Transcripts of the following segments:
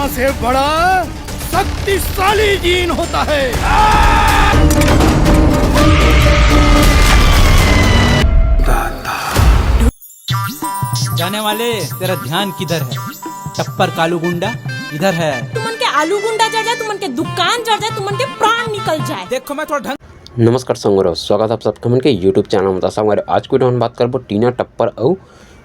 माँ से बड़ा शक्तिशाली जीन होता है। जाने वाले, तेरा ध्यान किधर है? टप्पर कालू गुंडा इधर है। तुमन के आलू गुंडा चढ़ जाए, तुमन के दुकान चढ़ जाए, तुमन के प्राण निकल जाए। देखो मैं थोड़ा ढंग। नमस्कार संगरो, स्वागत है आप सबका मन के यूट्यूब चैनल में। संगरो आज को हम बात करबो टीना टप्पर और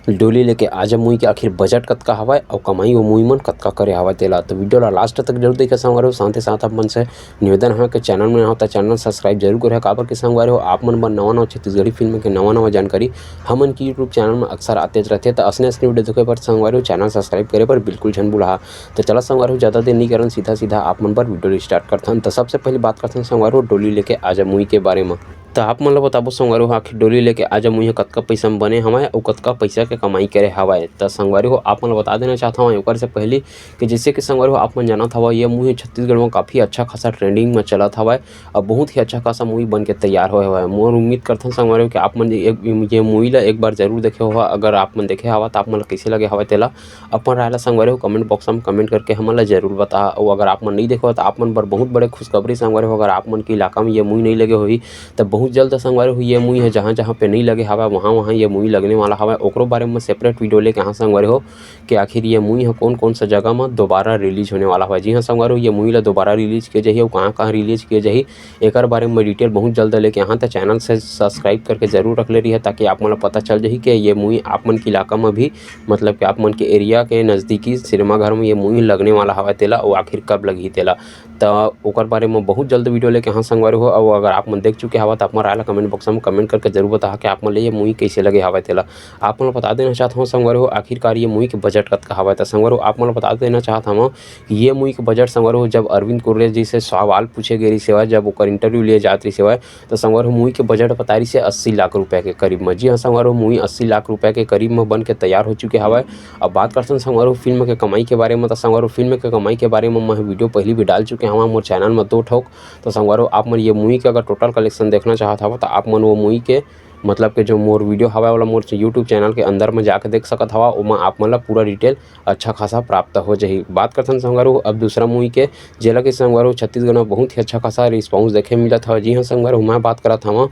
डोली लेके आजा मूवी के आखिर बजट कतका हवाए और कमाई वो मूवी मन कतका करे हवाए तेला। तो वीडियो ला लास्ट तक जरूर देखे संगरो। साथ ही साथ आप मन से निवेदन है कि चैनल में होता चैनल सब्सक्राइब जरूर करे। काबर के संगवार हो आप मन बर नवा छत्तीसगढ़ी फिल्म के नवा जानकारी हमन की यूट्यूब चैनल में अक्सर आते रहते। तो असने वीडियो देखे पर संगवार हो चैनल सब्सक्राइब करे पर बिल्कुल झन भूला। तो चला संगवार हो ज़्यादा देर नहीं करन, सीधा आप मन पर वीडियो स्टार्ट करथन। तो सबसे पहले बात करथन संगवार हो डोली लेके आजा मूवी के बारे में। तो आप मन ला बताबो संगवारी हो आखिर डोली लेके आजा मूवी कतका पैसा में बने हवाए और कतका पैसा के कमाई करे हवाए। तो संगवारी हो आप मन बता देना चाहता हूँ ऊपर से पहले कि जैसे कि संगवारी हो आप मन जानत हवा ये मूवी छत्तीसगढ़ में काफ़ी अच्छा खासा ट्रेंडिंग में चलत हवाए और बहुत ही अच्छा खासा मूवी बन के तैयार होए हवाए। मोर उम्मीद करथन संगवारी हो कि आप मन ये मूवी ला एक बार जरूर देखे हुआ। अगर आप मन देखे हवा तो आप मन कैसे लगे हवा तेला अपन राय ला संगवारी हो कमेंट बॉक्स में कमेंट करके हमन ला जरूर बता। और अगर आप मन नहीं देखो तो आप मन पर बहुत बड़े खुशखबरी संगवारी हो। अगर आप मन के इलाका में ये मूवी नहीं लगे हुई तो बहुत जल्द संगवारी हो ये मूवी है जहाँ पे नहीं लगे हवा वहाँ ये मूवी लगने वाला हवा। ओकरो बारे में सेपरेट वीडियो लेके यहाँ संगवारी हो कि आखिर ये मूवी है कौन सा जगह में दोबारा रिलीज होने वाला है। जी हाँ संगवारी हो ये मूवी ला दोबारा रिलीज किए जाही और कहाँ रिलीज किए जाही एक बारे में डिटेल बहुत जल्द लेके यहाँ तक चैनल से सब्सक्राइब करके जरूर रख ले रही है ताकि आप मन पता चल जाही कि ये मूवी आप मन के इलाका में भी मतलब कि आप मन के एरिया के नज़दीकी सिनेमाघर में ये मूवी लगने वाला हवा तेला और आखिर कब लगी तेला। तो ओकर बारे में बहुत जल्द वीडियो लेके यहाँ संगवारी हो। और अगर आप मन देख चुके हवा तो आप मन राय ला कमेंट बॉक्स में कमेंट करके जरूर बता कि आप मन ले ये मूवी कैसे लगे हवा तेला। आप मन बता देना चाहता हूँ संगवारी हो आखिरकार ये मूवी के बजट कतका हवा। तो संगवारी हो आप मन बता देना चाहता हूँ कि ये मूवी के बजट संगवारी हो जब अरविंद कुर्रे जी से सवाल पूछे गए सेवा जब ओकर इंटरव्यू लिए जात रही सेवा तो संगवारी हो मूवी के बजट बता रही से 80 लाख रुपये के करीब में। जी हाँ संगवारी हो मूवी 80 लाख रुपये के करीब में बन के तैयार हो चुके हवा। अब बात करते हैं संगवारी हो फिल्म के कमाई के बारे में। तो संगवारी हो फिल्म के कमाई के बारे में मैं वीडियो पहले भी डाल चुके हवा मोर चैनल में 2 ठोक। तो संगवारी हो आप मन ये मूवी के अगर टोटल कलेक्शन देखना चाहता हवा तो आप मन वो मूवी के मतलब कि जो मोर वीडियो हवा वाला मोर यूट्यूब चैनल के अंदर में जाकर देख सकत हवा उमा आप मन ला पूरा डिटेल अच्छा खासा प्राप्त हो जाही। बात करते हैं संगवारी हो अब दूसरा मूवी के जेला के संगवारी हो छत्तीसगढ़ में बहुत ही अच्छा खासा रिस्पॉन्स देखे मिला था। जी हाँ संगवारी हो मैं बात करा था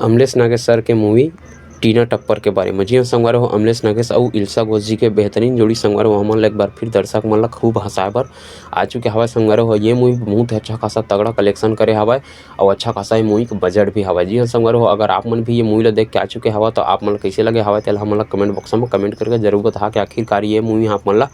अमलेश नागेश्वर के मूवी टीना टप्पर के बारे में। जी हाँ संगवारी हो अमलेश नागेश और इल्सा घोष जी के बेहतरीन जोड़ी संगवारी हो हमन एक बार फिर दर्शक मन ला खूब हंसाए बर आ चुके हवा। संगवारी हो ये मूवी बहुत अच्छा खासा तगड़ा कलेक्शन करे हवा और अच्छा खासा ये मूवी का बजट भी हवा। जी हाँ संगवारी हो अगर आप मन भी ये मूवी ला देख के आ चुके हवा तो आप मन कैसे लगे हवा तेल हमन ला कमेंट बॉक्स में कमेंट करके जरूर बता कि आखिरकार ये मूवी आप मन ला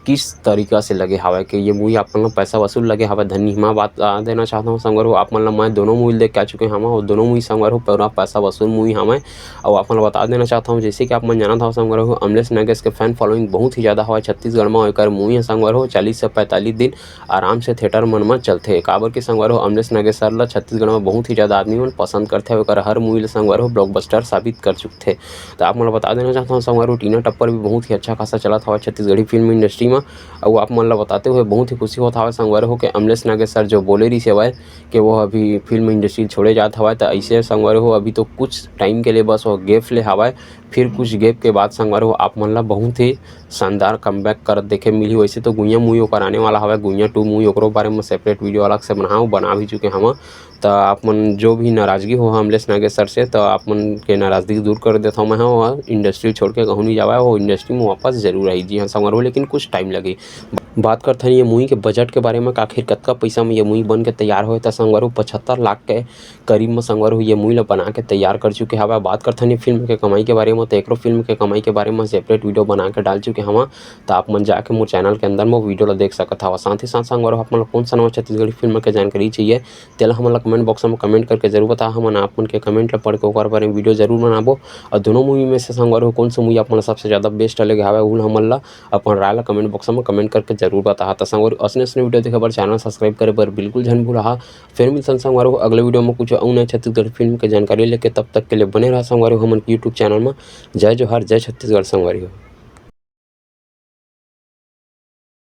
किस तरीका से लगे हवा कि ये मूवी आप मन ला पैसा वसूल लगे हवा। धन्य मैं बात देना चाहता हूँ संगवारी हो आप मन ला मैं दोनों मूवी देख के आ चुके हैं और दोनों मूवी संगवारी हो पूरा पैसा वसूल मूवी हमें। और आप मन बता देना चाहता हूँ जैसे कि आप मन जाना था संगवारी हो अमलेश नागेश के फैन फॉलोइंग बहुत ही ज़्यादा हवा छत्तीसगढ़ में। एक मूवी है संगवारी हो 40 से 45 दिन आराम से थिएटर मन में चलते। काबर के संगवारी हो अमलेश नागेश सर ला छत्तीसगढ़ में बहुत ही ज़्यादा आदमी मन पसंद करते हैं। हर मूवी संगवारी हो ब्लॉकबस्टर साबित कर चुके थे। तो आप मन बता देना चाहता हूँ संगवारी हो टीना टप्पर भी बहुत ही अच्छा खासा चला था छत्तीसगढ़ी फिल्म इंडस्ट्री में। और आप मन ला बताते हुए बहुत ही खुशी होता है संगवारी हो कि अमलेश नागेश सर जो बोले रही सेवाए कि वो अभी फिल्म इंडस्ट्री छोड़े जात हवा। तो ऐसे संगवारी हो अभी तो कुछ टाइम के लिए बस वो गैप ले हवाए फिर कुछ गैप के बाद संगवारी हो आप मन ला बहुत ही शानदार कमबैक कर देखे मिली। वैसे तो गुइया मूवी ओकर आने वाला हवा गुइया 2 मूवी ओकरो बारे में सेपरेट वीडियो अलग से बना भी चुके हम। तो आप मन जो भी नाराज़गी हो अमलेश नागेश सर से तो आप मन के नाराज़गी दूर कर देता हूँ मैं और इंडस्ट्री छोड़ के कहूँ नहीं जावा वो इंडस्ट्री में वापस जरूर आई। जी हाँ संगवारी हो लेकिन कुछ टाइम लगी। बात करते हैं ये मूवी के बजट के बारे में आखिर कतका पैसा में ये मूवी बन के तैयार हो। तो संगवारी हो 75 लाख के करीब में संगवारी हो ये मूवी ला बना के तैयार कर चुके हवा। बात करते हैं फिल्म के कमाई के बारे में तो एक फिल्म के कमाई के बारे में सेपरेट वीडियो बना के डाल चुके हम। तो आप मन जाके मोर चैनल के अंदर में वीडियो ला देख सकता हवा। साथ ही साथ संगवारी हो आप मन कौन सा नवा छत्तीसगढ़ी फिल्म के जानकारी चाहिए तेला हमन ला कमेंट बॉक्स में कमेंट करके जरूर बता। हम आप मन के कमेंट ला पढ़ के ओकर बारे में वीडियो जरूर बनाबो। और दोनों मूवी में से संगवारी हो कौन सा मूवी आप मन सबसे ज़्यादा बेस्ट लगे हवा वो हमन ला अपन राय ला कमेंट बॉक्स में कमेंट करके जरूर बता। और असने वीडियो देखे पर चैनल सब्सक्राइब करे पर बिल्कुल झन भूला। फिर मिलते संगवारी हो अगले वीडियो में कुछ और नए छत्तीसगढ़ फिल्म के जानकारी लेके तब तक के लिए बने रहा संगवारी हो हमन यूट्यूब चैनल में। जय जोहार जय छत्तीसगढ़ संगवारी हो।